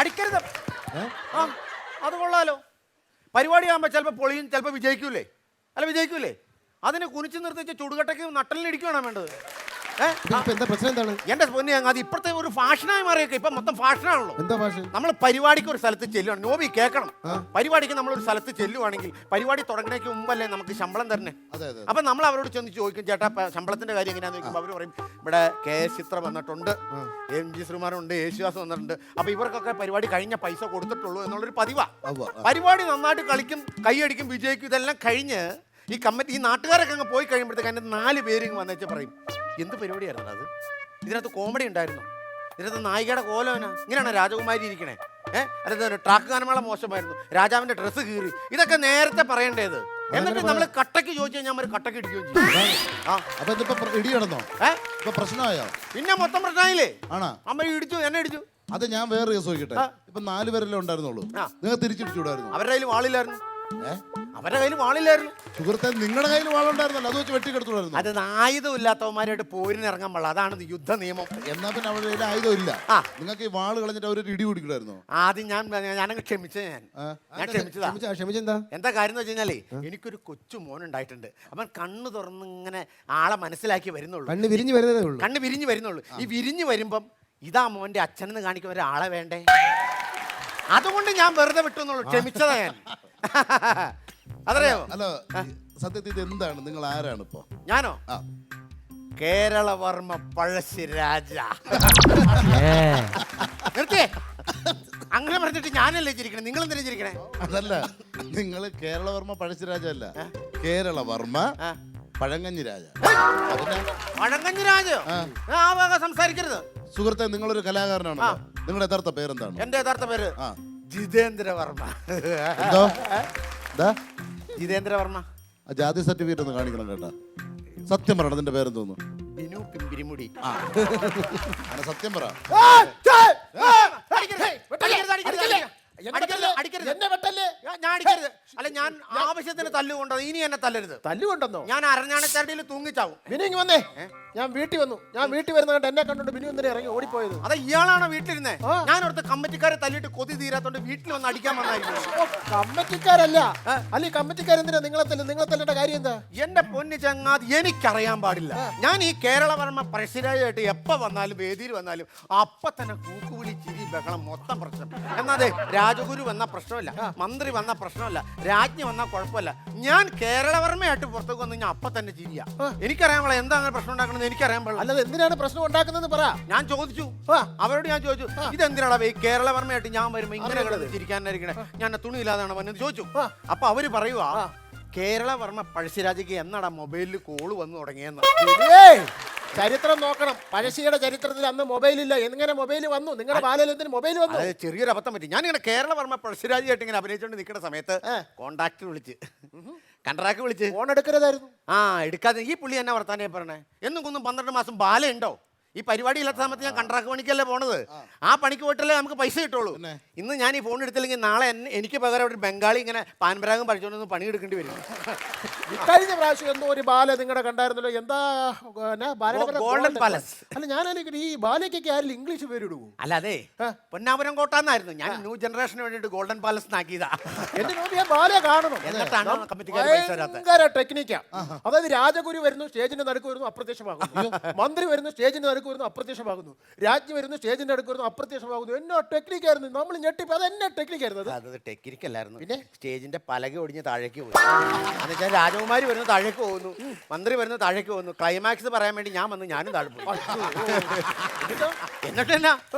അടിക്കരുത്. ആ അത് കൊള്ളാലോ. പരിപാടി ആകുമ്പോൾ ചിലപ്പോൾ പൊളിയും, ചിലപ്പോൾ വിജയിക്കൂലേ? അല്ല വിജയിക്കൂലേ? അതിനെ കുനിച്ച് നിർത്തിച്ച് ചുടുകട്ടയ്ക്ക് നട്ടലിനിടിക്കുകയാണോ വേണ്ടത്? എന്താ പ്രശ്നം എന്താണ്? എന്റെ പൊന്നി അങ്ങ് അത് ഇപ്പോഴത്തെ ഒരു ഫാഷനായി മാറിയൊക്കെ. ഇപ്പൊ മൊത്തം ഫാഷനാണല്ലോ. എന്താ ഫാഷൻ? നമ്മൾ പരിപാടിക്ക് ഒരു സ്ഥലത്ത് ചെല്ലുവാണ്. നോബി കേൾക്കണം. പരിപാടിക്ക് നമ്മളൊരു സ്ഥലത്ത് ചെല്ലുവാണെങ്കിൽ പരിപാടി തുടങ്ങുന്നതിന് മുമ്പല്ലേ നമുക്ക് ശമ്പളം തരണേ. അപ്പൊ നമ്മൾ അവരോട് ചെന്ന് ചോദിക്കും, ചേട്ടാ ശമ്പളത്തിന്റെ കാര്യം എങ്ങനെയാന്ന് ചോദിക്കുമ്പോൾ അവർ പറയും, ഇവിടെ KS ചിത്ര വന്നിട്ടുണ്ട്, MG ശ്രീമാരുണ്ട്, യേശുദാസ് വന്നിട്ടുണ്ട്. അപ്പൊ ഇവർക്കൊക്കെ പരിപാടി കഴിഞ്ഞ പൈസ കൊടുത്തിട്ടുള്ളൂ എന്നുള്ളൊരു പതിവാ. പരിപാടി നന്നായിട്ട് കളിക്കും, കൈയടിക്കും, വിജയിക്കും. ഇതെല്ലാം കഴിഞ്ഞ് ഈ കമ്മിറ്റി ഈ നാട്ടുകാരൊക്കെ അങ്ങ് പോയി കഴിയുമ്പോഴത്തേക്ക് അതിൻ്റെ 4 പേര് വന്നേച്ച് പറയും, എന്ത് പരിപാടിയായിരുന്നു അത്? ഇതിനകത്ത് കോമഡി ഉണ്ടായിരുന്നു, ഇതിനകത്ത് നായികയുടെ കോലവനാ, ഇങ്ങനെയാണ് രാജകുമാരി ഇരിക്കണേ, അല്ലാതെ ട്രാക്ക് ഗാനമേള മോശമായിരുന്നു, രാജാവിന്റെ ഡ്രസ്സ് കീറി. ഇതൊക്കെ നേരത്തെ പറയേണ്ടത്. എന്നിട്ട് നമ്മൾ കട്ടക്ക് ചോദിച്ചു കഴിഞ്ഞാൽ നമ്മൾ കട്ടക്ക് ഇടിക്കുകയും ചെയ്യും. പ്രശ്നമായോ? പിന്നെ മൊത്തം പ്രശ്നമായില്ലേ? ആണോ? അമ്മ ഇടിച്ചു, എന്നെ ഇടിച്ചു. അത് ഞാൻ വേറെ കേസ് നോക്കിട്ടെ. ഇപ്പൊ 4 പേരല്ലേ ഉണ്ടായിരുന്നുള്ളൂ, നിങ്ങൾ തിരിച്ചിടിച്ചുകൂടായിരുന്നു? അവരുടെ കയ്യിൽ വാളില്ലായിരുന്നു. അവരുടെ കയ്യിൽ വാളില്ലായിരുന്നു. സുഹൃത്തെ, നിങ്ങളുടെ കയ്യിൽ വാളുണ്ടായിരുന്നല്ലോ, അത് വെച്ച് വെട്ടിക്കെടുത്തുകൂടായിരുന്നു? അത് ആയുധം ഇല്ലാത്തവന്മാരായിട്ട് പോരിന് ഇറങ്ങാൻ പാടില്ല, അതാണ് യുദ്ധ നിയമം. എന്നാ പിന്നെ അവരുടെ കയ്യിൽ ആയുധം ഇല്ല, നിങ്ങൾക്ക് ഈ വാള് കളഞ്ഞിട്ട് അവരൊരു ഇടി കുടിക്കണമായിരുന്നു. ആദ്യം ഞാനങ്ങ് ക്ഷമിച്ചത്. ഞാൻ ക്ഷമിച്ചതാ. എന്താ കാര്യം എന്ന് വെച്ച് കഴിഞ്ഞാലേ, എനിക്കൊരു കൊച്ചു മോനുണ്ടായിട്ടുണ്ട്. അവൻ കണ്ണ് തുറന്ന് ഇങ്ങനെ ആളെ മനസ്സിലാക്കി വരുന്നുള്ളൂ. കണ്ണ് വിരിഞ്ഞു വരുന്നുള്ളൂ. ഈ വിരിഞ്ഞു വരുമ്പം ഇതാ മോന്റെ അച്ഛനെന്ന് കാണിക്കാൻ ഒരാളെ വേണ്ടേ? അതുകൊണ്ട് ഞാൻ വെറുതെ വിട്ടു എന്നുള്ളൂ. ക്ഷമിച്ചതാ ഞാൻ. അതറിയോ? അല്ല, സത്യത്തിൽ ഇത് എന്താണ്? നിങ്ങൾ ആരാണ് ഇപ്പോ? ഞാനോ? കേരളവർമ്മ പഴശ്ശിരാജ. നിർത്തിയേ. അങ്ങനെ പറഞ്ഞിട്ട് ഞാനല്ലേ ചിരിക്കണേ, നിങ്ങൾ എന്തിനാ ചിരിക്കണേ? അതല്ല, നിങ്ങൾ കേരളവർമ്മ പഴശ്ശിരാജ അല്ല, കേരളവർമ്മ പഴങ്ങഞ്ഞി രാജ. പഴങ്ങഞ്ഞി രാജോ? ആ വക സംസാരിക്കരുത്. സുഹൃത്തെ, നിങ്ങളൊരു കലാകാരനാണോ? നിങ്ങളുടെ യഥാർത്ഥ പേരെന്താണ്? എന്റെ യഥാർത്ഥ പേര് ജിതേന്ദ്ര വർമ്മ. എന്തോ? ജിതേന്ദ്ര വർമ്മ. ജാതി സർട്ടിഫിക്കറ്റ് ഒന്ന് കാണിക്കണം കേട്ടാ. സത്യം പറയണം, അതിന്റെ പേരെന്തോന്നു? ബിനു പിമ്പിരിമുടി. സത്യം പറ. അല്ല, ഞാൻ ആവശ്യത്തിന് തല്ലുകൊണ്ടോ? ഇനി എന്നെ തല്ലരുത്. തല്ലുകൊണ്ടെന്നോ? ഞാൻ അരഞ്ഞാണച്ചരടിയിൽ തൂങ്ങിച്ചാവും. ബിനു വന്നേ. ഞാൻ വീട്ടിൽ വന്നു. ഞാൻ വീട്ടിൽ വരുന്ന എന്നെ കണ്ടോണ്ട് ബിനു എന്തിനാ ഇറങ്ങി ഓടിപ്പോയത്? അതെ, ഇയാളാണോ വീട്ടിലിരുന്നേ? ഞാൻ അവിടുത്തെ കമ്മിറ്റിക്കാരെ തല്ലിട്ട് കൊതി തീരാത്തോണ്ട് വീട്ടിൽ വന്ന് അടിക്കാൻ വന്നായിരുന്നു. കമ്മിറ്റിക്കാരല്ല. അല്ല, കമ്മിറ്റിക്കാരെന്തിനാ നിങ്ങളെ തല്ലേണ്ട കാര്യം എന്താ? എന്റെ പൊന്നു ചങ്ങാതി, എനിക്കറിയാൻ പാടില്ല. ഞാൻ ഈ കേരളവർമ്മ പഴശ്ശിരാജായിട്ട് എപ്പോ വന്നാലും വേദിയിൽ വന്നാലും അപ്പൊ തന്നെ കൂക്കുവിളി, ചിരി, ബഹളം, മൊത്തം പ്രശ്നം. എന്നാതെ രാജഗുരു വന്ന പ്രശ്നമല്ല, മന്ത്രി വന്ന പ്രശ്നമല്ല, രാജ്ഞി വന്ന കുഴപ്പമില്ല. ഞാൻ കേരളവർമ്മയായിട്ട് പുറത്തേക്ക് വന്നു കഴിഞ്ഞാൽ അപ്പൊ തന്നെ ചിരിയാ. എനിക്കറിയാൻ പാടില്ല എന്താ അങ്ങനെ പ്രശ്നം ഉണ്ടാക്കണമെന്ന്. എനിക്കറിയാൻ പാടില്ല. അല്ലാതെ എന്തിനാണ് പ്രശ്നം ഉണ്ടാക്കുന്നത് പറ. ഞാൻ ചോദിച്ചു, അവരോട് ഞാൻ ചോദിച്ചു, ഇതെന്തിനാണ് ഈ കേരളവർമ്മയായിട്ട് ഞാൻ വരുമ്പോ ഇങ്ങനെ കിടന്ന് ചിരിക്കാനായിരിക്കണേ, ഞാൻ തുണിയില്ലാതാണ് വന്നത് ചോദിച്ചു. അപ്പൊ അവര് പറയുവാ, കേരളവർമ്മ പഴശ്ശിരാജയ്ക്ക് എന്നാടാ മൊബൈലിൽ കോള് വന്നു തുടങ്ങിയെന്ന്. ചരിത്രം നോക്കണം. പഴശ്ശിയുടെ ചരിത്രത്തിൽ അന്ന് മൊബൈലില്ല. എങ്ങനെ മൊബൈൽ വന്നു? നിങ്ങളുടെ ബാലലയത്തിന് മൊബൈൽ വന്നു. ചെറിയൊരു അബദ്ധം പറ്റി. ഞാനിങ്ങനെ കേരളവർമ്മ പഴശ്ശിരാജയായിട്ട് ഇങ്ങനെ അഭിനയിച്ചുകൊണ്ട് നിൽക്കുന്ന സമയത്ത് കോണ്ടാക്ട് വിളിച്ച്, കൺട്രാക്ട് വിളിച്ച് ഫോൺ എടുക്കരുതായിരുന്നു. എടുക്കാതെ ഈ പുള്ളി എന്നാ വർത്താനേ പറഞ്ഞേ? എന്നും കുന്നും 12 മാസം ബാലയുണ്ടോ? ഈ പരിപാടി ഇല്ലാത്ത സമയത്ത് ഞാൻ കൺട്രാക്ട് പണിക്കല്ലേ പോണത്. ആ പണിക്ക് പോയിട്ടല്ലേ നമുക്ക് പൈസ കിട്ടുള്ളൂ. ഇന്ന് ഞാൻ ഈ ഫോൺ എടുത്തില്ലെങ്കിൽ നാളെ എനിക്ക് പകരം ഒരു ബംഗാളി ഇങ്ങനെ പാൻപരാഗം പഠിച്ചുകൊണ്ടൊന്ന് പണി എടുക്കേണ്ടി വരും. കഴിഞ്ഞ പ്രാവശ്യം എന്തോ ഒരു ബാല നിങ്ങളുടെ കണ്ടായിരുന്നല്ലോ. എന്താ ഗോൾഡൻ പാലസ്? അല്ല, ഞാനായിരിക്കും ഈ ബാലയ്ക്കൊക്കെ ആരും ഇംഗ്ലീഷ് പേര് ഇടുവോ? അല്ല, അതെ, പൊന്നാപുരം കോട്ടാന്നായിരുന്നു. ഞാൻ ന്യൂ ജനറേഷന് വേണ്ടിയിട്ട് ഗോൾഡൻ പാലസ് ആക്കിയതാ. എന്റെ നോക്കി ഞാൻ ബാലയെ കാണണം. ഭയങ്കര ടെക്നിക്കാ. അതായത് രാജഗുരു വരുന്നു, സ്റ്റേജിന്റെ നടുക്ക് വരുന്നു, അപ്രത്യക്ഷമാകുന്നു. മന്ത്രി വരുന്നു, സ്റ്റേജിന്റെ നടുക്ക് വരുന്നു, അപ്രത്യക്ഷമാകുന്നു. രാജ്ഞി വരുന്നു, സ്റ്റേജിന്റെ അടുക്ക് വരുന്നു, അപ്രത്യക്ഷമാകുന്നു. എന്നോ ടെക്നിക്കായിരുന്നു. നമ്മൾ ഞെട്ടിപ്പോ അത് എന്നെ ടെക്നിക്കായിരുന്നു. അത് ടെക്നിക്കല്ലായിരുന്നു. പിന്നെ സ്റ്റേജിന്റെ പലക ഒടിഞ്ഞ് താഴേക്ക് പോകും. എന്നുവെച്ചാൽ രാജകുമാരി വരുന്ന താഴേക്ക് പോകുന്നു, മന്ത്രി വരുന്ന താഴേക്ക് പോകുന്നു. ക്ലൈമാക്സ് പറയാൻ വേണ്ടി ഞാൻ വന്ന് ഞാനും താഴെ പോയി. എന്നിട്ട് എന്നാ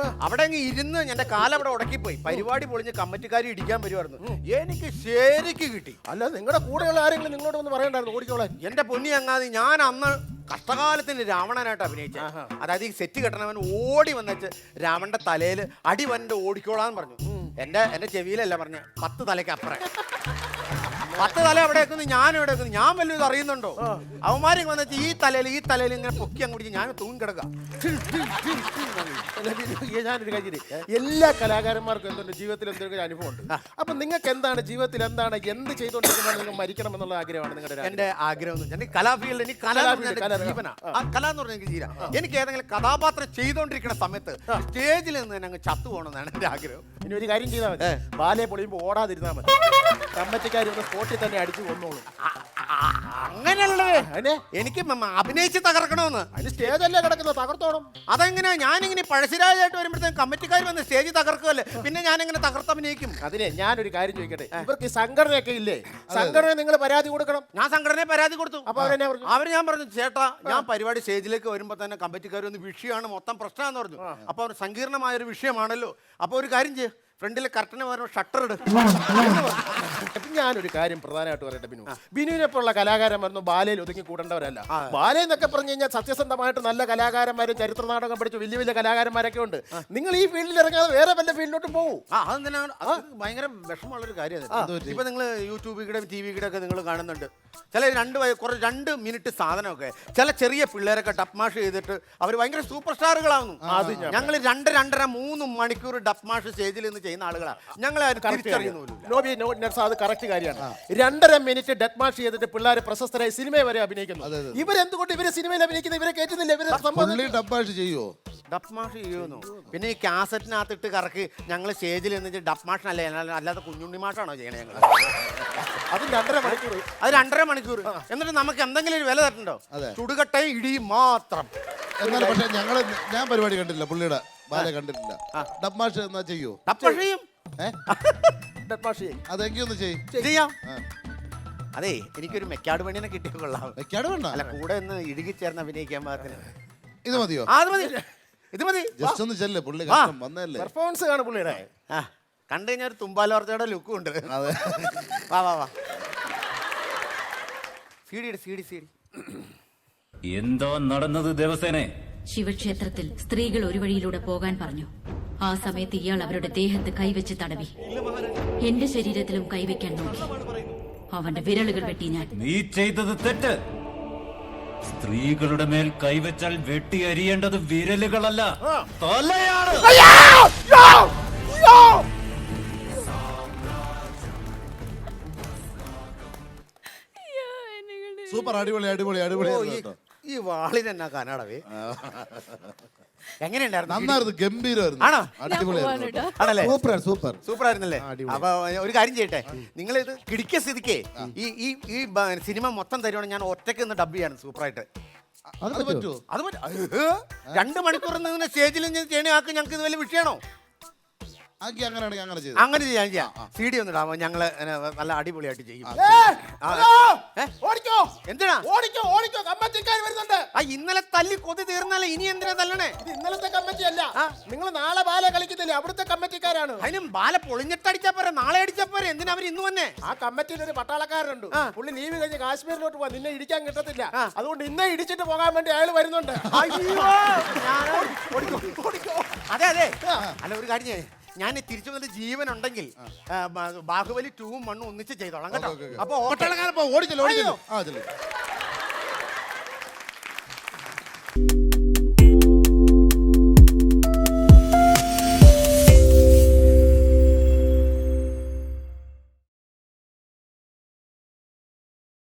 അവിടെ അങ്ങ് ഇരുന്ന് എന്റെ കാലവിടെ ഉടക്കിപ്പോയി. പരിപാടി പൊളിഞ്ഞ് കമ്മിറ്റിക്കാരി ഇടിക്കാൻ വരുമായിരുന്നു. എനിക്ക് ശരിക്ക് കിട്ടി. അല്ല, നിങ്ങളുടെ കൂടെയുള്ള ആരെങ്കിലും നിങ്ങളോട് ഒന്ന് പറയണ്ടായിരുന്നു ഓടിക്കോളാൻ? എന്റെ പൊന്നി അങ്ങാതി, ഞാൻ അന്ന് കഷ്ടകാലത്തിന് രാവണനായിട്ട് അഭിനയിച്ച, അതായത് ഈ സെറ്റ് കെട്ടണവൻ ഓടി വന്നിട്ട് രാവണന്റെ തലയിൽ അടി വന്നിട്ട് ഓടിക്കോളാന്ന് പറഞ്ഞു. എന്റെ ചെവിയിലല്ല പറഞ്ഞ 10 തലയ്ക്ക് അപ്പുറം. 10 തല എവിടെ വെക്കുന്നു, ഞാൻ എവിടെ വെക്കുന്നു, ഞാൻ വല്ലതും ഇത് അറിയുന്നുണ്ടോ? അവന്മാരെ വന്നിട്ട് ഈ തലയിൽ ഇങ്ങനെ പൊക്കി അങ്ങ് പിടിച്ച് ഞാൻ തൂങ്ങി കിടക്കാം. ഞാനൊരു കാര്യം ചെയ്യ്. എല്ലാ കലാകാരന്മാർക്കും എന്തുണ്ട് ജീവിതത്തിൽ എന്തെങ്കിലും അനുഭവം ഉണ്ട്. അപ്പൊ നിങ്ങൾക്ക് എന്താണ് ജീവിതത്തിൽ എന്താണ് എന്ത് ചെയ്തുകൊണ്ടിരിക്കുമ്പോൾ നിങ്ങൾ മരിക്കണം എന്നുള്ള ആഗ്രഹമാണ് നിങ്ങളുടെ എന്റെ ആഗ്രഹം എന്ന് വെച്ചാൽ കലാഫീൽഡ്, എനിക്ക് കല ജീവനാ. കല എന്ന് പറഞ്ഞാൽ എനിക്ക് ജീവനാ. എനിക്ക് ഏതെങ്കിലും കഥാപാത്രം ചെയ്തോണ്ടിരിക്കുന്ന സമയത്ത് സ്റ്റേജിൽ നിന്ന് തന്നെ അങ്ങ് ചത്തു പോകണമെന്നാണ് എന്റെ ആഗ്രഹം. ഇനി ഒരു കാര്യം ചെയ്താൽ മതി, ബാലയെ പൊളിയുമ്പോൾ ഓടാതിരുന്നാൽ മതി. കമ്മറ്റിക്കാർ ഒന്ന് സ്പോട്ടിൽ തന്നെ അടിച്ചു കൊന്നോളൂ. അങ്ങനെയുള്ളത് എനിക്ക് അഭിനയിച്ച് തകർക്കണമെന്ന്. അതിന് സ്റ്റേജല്ലേ കിടക്കുന്നത്, തകർത്തോണം. അതെങ്ങനെയാ? ഞാനിങ്ങനെ പഴശ്ശിരാജായിട്ട് വരുമ്പോഴത്തേക്കും കമ്മിറ്റിക്കാർ വന്ന് സ്റ്റേജ് തകർക്കുമല്ലേ, പിന്നെ ഞാനെങ്ങനെ തകർത്തഭിനയിക്കും? അതിനെ ഞാനൊരു കാര്യം ചോദിക്കട്ടെ, ഇവർക്ക് ഈ സംഘടനയൊക്കെ ഇല്ലേ? സംഘടന നിങ്ങൾ പരാതി കൊടുക്കണം. ഞാൻ സംഘടനയെ പരാതി കൊടുത്തു. അപ്പൊ അവരെന്നെ പറഞ്ഞു? ഞാൻ പറഞ്ഞു, ചേട്ടാ ഞാൻ പരിപാടി സ്റ്റേജിലേക്ക് വരുമ്പോൾ തന്നെ കമ്മിറ്റിക്കാർ ഒന്ന് വിഷയമാണ്, മൊത്തം പ്രശ്നമാണെന്ന് പറഞ്ഞു. അപ്പൊ അവർ സങ്കീർണമായൊരു വിഷയമാണല്ലോ, അപ്പൊ ഒരു കാര്യം ചെയ്യും, ഫ്രണ്ടിലെ കർട്ടന് പകരം ഷട്ടർ ഇട്. ഞാനൊരു കാര്യം പ്രധാനമായിട്ട് പറയട്ടെ, ബിനുവിനെപ്പോലുള്ള കലാകാരന്മാരൊന്നും ബാലയിൽ ഒതുങ്ങി കൂടേണ്ടവരല്ല. ബാലയിൽ എന്നൊക്കെ പറഞ്ഞു കഴിഞ്ഞാൽ സത്യസന്ധമായിട്ട് നല്ല കലാകാരന്മാരും ചരിത്ര നാടകം പഠിച്ച വലിയ വലിയ കലാകാരന്മാരൊക്കെ ഉണ്ട്. നിങ്ങൾ ഈ ഫീൽഡിൽ ഇറങ്ങാതെ വേറെ വല്ല ഫീൽഡിലോട്ടും പോകും. അതെന്തിനാണ്? ഭയങ്കര വിഷമമുള്ളൊരു കാര്യമാണ്. ഇപ്പൊ നിങ്ങൾ യൂട്യൂബിലൂടെ TV-യുടെ ഒക്കെ നിങ്ങൾ കാണുന്നുണ്ട്, ചില 2 മിനിറ്റ് സാധനമൊക്കെ ചില ചെറിയ പിള്ളേരൊക്കെ ഡപ്മാഷ് ചെയ്തിട്ട് അവർ ഭയങ്കര സൂപ്പർ സ്റ്റാറുകളാവുന്നു. ഞങ്ങൾ 2-2.5-3 മണിക്കൂർ ഡപ്മാഷ് സ്റ്റേജിൽ നിന്ന് ചെയ്യുന്ന ആളുകളാണ്. ഞങ്ങളെ അത് കറക്റ്റ് കാര്യമാണ്. 2.5 മിനിറ്റ് ഡെത്ത് മാഷ് ചെയ്തിട്ട് പിള്ളേർ പ്രശസ്തരായി സിനിമയെ വരെ അഭിനയിക്കുന്നു. ഇവരെന്തുകൊണ്ട് ഇവരെ സിനിമയിൽ അഭിനയിക്കുന്ന ഇവരെ കേട്ടുന്നില്ല? ഡബ്മാഷ് ചെയ്യുമോ? ഡപ്മാഷ് ചെയ്യുന്നു. പിന്നെ ഈ കാസറ്റിനകത്തിട്ട് കറക്കി ഞങ്ങൾ സ്റ്റേജിൽ നിന്നിട്ട് ഡപ്മാഷനല്ലേ, അല്ലാതെ കുഞ്ഞുണ്ണി മാഷാണോ ചെയ്യണേ? ഞങ്ങൾ അത് 2.5 മണിക്കൂർ. അത് 2.5 മണിക്കൂർ. എന്നിട്ട് നമുക്ക് എന്തെങ്കിലും ഒരു വില തട്ടുണ്ടോ? ചുടുകട്ടയും ഇടിയും മാത്രം. എന്നാൽ പക്ഷേ ഞാൻ പരിപാടി കണ്ടില്ല, പുള്ളിയുടെ ബാല കണ്ടിട്ടില്ല. ഡബ്മാഷ് എന്നാ ചെയ്യോ? ഡപ്മാഷ് ചെയ്യും. അതെങ്കിലും ചെയ്യാം. അതെ, എനിക്കൊരു മെക്കാട് പണിനെ കിട്ടിയ കൊള്ളാം. മെക്കാട് വേണ്ട, അല്ല കൂടെ ഒന്ന് ഇടുകി ചേർന്ന് അഭിനയിക്കാൻ പാകത്തിന്. ഇത് മതിയോ? അത് മതി, ഇത് മതി. ജസ്റ്റ് ഒന്ന് ചെല്ലേ, പുള്ളി വന്നല്ലേ. പെർഫോമൻസ് കാണും പുള്ളിയുടെ. കണ്ടു കഴിഞ്ഞാൽ ഒരു തുമ്പാലോർച്ചയുടെ ലുക്കും ഉണ്ട്. അതെ, വാ സീഡി. എന്തോ നടന്നത് ദേവസേനെ? ശിവക്ഷേത്രത്തിൽ സ്ത്രീകൾ ഒരു വഴിയിലൂടെ പോകാൻ പറഞ്ഞു. ആ സമയത്ത് ഇയാൾ അവരുടെ ദേഹത്ത് കൈവച്ച് തടവി. എന്റെ ശരീരത്തിലും കൈവയ്ക്കാൻ നോക്കി. അവന്റെ വിരലുകൾ വെട്ടി ഞാൻ. നീ ചെയ്തത് തെറ്റ്. സ്ത്രീകളുടെ മേൽ കൈവച്ചാൽ വെട്ടി അരിയേണ്ടത് വിരലുകളല്ല, തലയാണ്. സൂപ്പർ, അടിപൊളി. ഈ വാളിനെന്നാ കനാടവേ? എങ്ങനെയുണ്ടായിരുന്നു? നന്നായിരുന്നു, ഗംഭീരമായിരുന്നു. ആണോ? അടിപൊളിയായിരുന്നു. സൂപ്പർ ആയിരുന്നല്ലേ? അപ്പൊ ഒരു കാര്യം ചെയ്യട്ടെ, നിങ്ങൾ ഇത് കിടിക്കിയ സ്ഥിതിക്ക് ഈ സിനിമ മൊത്തം തരുവാണെങ്കിൽ ഞാൻ ഒറ്റയ്ക്ക് നിന്ന് ഡബ് ചെയ്യാണ് സൂപ്പറായിട്ട്. അത് പറ്റുമോ? അത് പറ്റും. 2 മണിക്കൂർ നിന്ന് സ്റ്റേജിൽ ചെയ്യണേ ആൾക്ക് ഞങ്ങൾക്ക് ഇത് വലിയ വിഷയമാണോ? അങ്ങനെ ചെയ്യാം. CD ഒന്ന് ഇടാമോ? ഞങ്ങള് നല്ല അടിപൊളിയായിട്ട് ചെയ്യും. എന്തിനാ? ഇന്നലെ തല്ലി കൊതി തീർന്നല്ലേ, ഇനി എന്തിനാ തല്ലണേ? ഇന്നലത്തെ കമ്മിറ്റി അല്ല, നിങ്ങൾ നാളെ ബാല കളിക്കുന്നില്ലേ, അവിടുത്തെ കമ്മിറ്റിക്കാരാണ്. അതിനും ബാല പൊളിഞ്ഞിട്ടടിച്ചാ പോരെ, നാളെ അടിച്ചാ പോരെ, എന്തിനാ അവർ ഇന്ന് തന്നെ? ആ കമ്മിറ്റിയിൽ ഒരു പട്ടാളക്കാരനുണ്ട്, പുള്ളി ലീവ് കഴിഞ്ഞ് കാശ്മീരിലോട്ട് പോവാ, നിന്നെ ഇടിക്കാൻ കിട്ടത്തില്ല. അതുകൊണ്ട് ഇന്നെ ഇടിച്ചിട്ട് പോകാൻ വേണ്ടി അയാൾ വരുന്നുണ്ട്. അതെ അല്ല, ഒരു കാര്യം ഞാൻ തിരിച്ചു വന്നിട്ട് ജീവനുണ്ടെങ്കിൽ ബാഹുബലി 2-1 ഒന്നിച്ച് ചെയ്തോളാം കേട്ടോ. അപ്പൊ ഓടിച്ചല്ലോ.